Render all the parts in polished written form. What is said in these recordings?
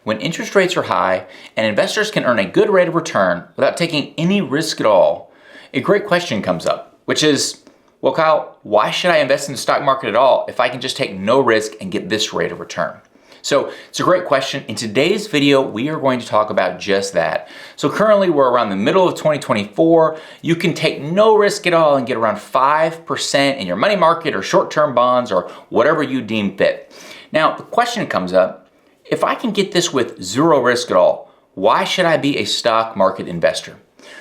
When interest rates are high and investors can earn a good rate of return without taking any risk at all, a great question comes up, which is, well, Kyle, why should I invest in the stock market at all if I can just take no risk and get this rate of return? So it's a great question. In today's video, we are going to talk about just that. So currently we're around the middle of 2024. You can take no risk at all and get around 5% in your money market or short-term bonds or whatever you deem fit. Now, the question comes up, if I can get this with zero risk at all, why should I be a stock market investor?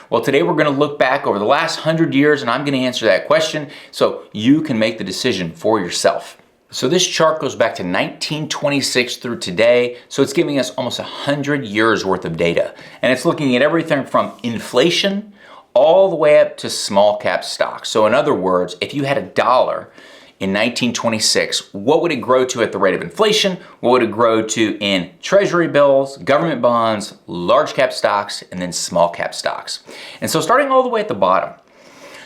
Well, today we're going to look back over the last 100 years and I'm going to answer that question so you can make the decision for yourself. So this chart goes back to 1926 through today. So it's giving us almost 100 years worth of data. And it's looking at everything from inflation all the way up to small cap stocks. So in other words, if you had $1 in 1926, what would it grow to at the rate of inflation? What would it grow to in treasury bills, government bonds, large cap stocks, and then small cap stocks? And so starting all the way at the bottom.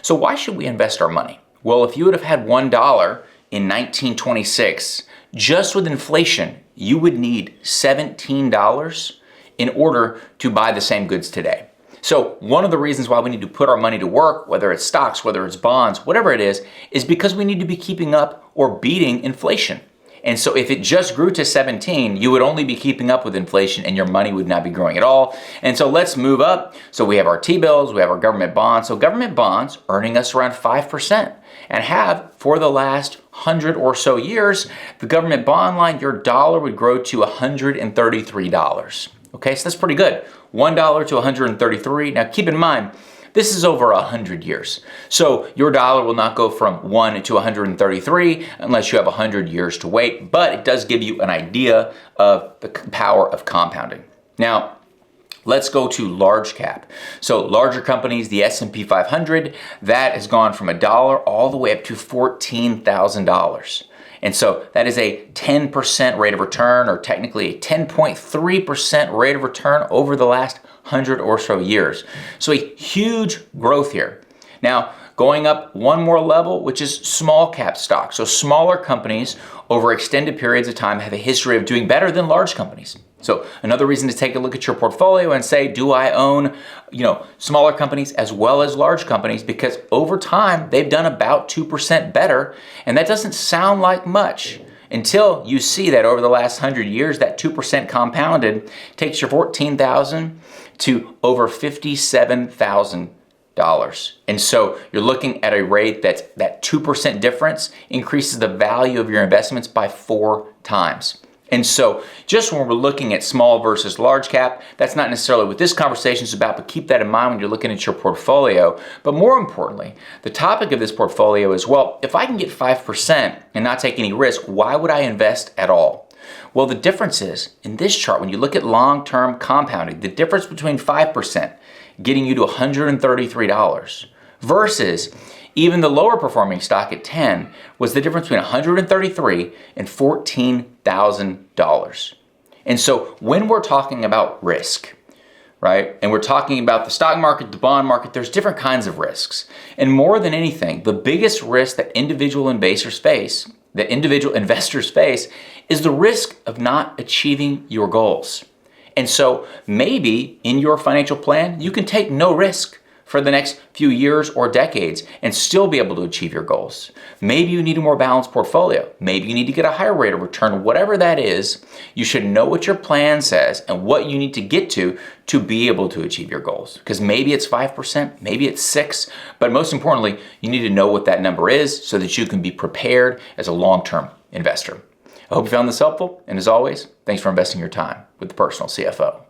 So why should we invest our money? Well, if you would have had $1 in 1926, just with inflation, you would need $17 in order to buy the same goods today. So one of the reasons why we need to put our money to work, whether it's stocks, whether it's bonds, whatever it is because we need to be keeping up or beating inflation. And so if it just grew to 17, you would only be keeping up with inflation and your money would not be growing at all. And so let's move up. So we have our T-bills, we have our government bonds. So government bonds earning us around 5% and have for the last 100 or so years, the government bond line, your dollar would grow to $133. Okay, so that's pretty good. $1 to 133. Now keep in mind, this is over 100 years. So your dollar will not go from 1 to 133 unless you have 100 years to wait, but it does give you an idea of the power of compounding. Now, let's go to large cap. So larger companies, the S&P 500, that has gone from $1 all the way up to $14,000. And so that is a 10% rate of return, or technically a 10.3% rate of return over the last 100 or so years. So a huge growth here. Now, going up one more level, which is small cap stocks. So smaller companies over extended periods of time have a history of doing better than large companies. So another reason to take a look at your portfolio and say, do I own, smaller companies as well as large companies? Because over time, they've done about 2% better. And that doesn't sound like much until you see that over the last 100 years, that 2% compounded takes your $14,000 to over $57,000. And so you're looking at a rate that 2% difference increases the value of your investments by 4 times. And so just when we're looking at small versus large cap, that's not necessarily what this conversation is about, but keep that in mind when you're looking at your portfolio. But more importantly, the topic of this portfolio is, well, if I can get 5% and not take any risk, why would I invest at all? Well, the difference is, in this chart, when you look at long-term compounding, the difference between 5% getting you to $133 versus even the lower performing stock at 10 was the difference between $133 and $14,000. And so when we're talking about risk, right, and we're talking about the stock market, the bond market, there's different kinds of risks. And more than anything, the biggest risk that individual investors face is the risk of not achieving your goals. And so maybe in your financial plan, you can take no risk for the next few years or decades and still be able to achieve your goals. Maybe you need a more balanced portfolio. Maybe you need to get a higher rate of return. Whatever that is, you should know what your plan says and what you need to get to be able to achieve your goals. Because maybe it's 5%, maybe it's 6%, but most importantly, you need to know what that number is so that you can be prepared as a long-term investor. I hope you found this helpful, and as always, thanks for investing your time with the Personal CFO.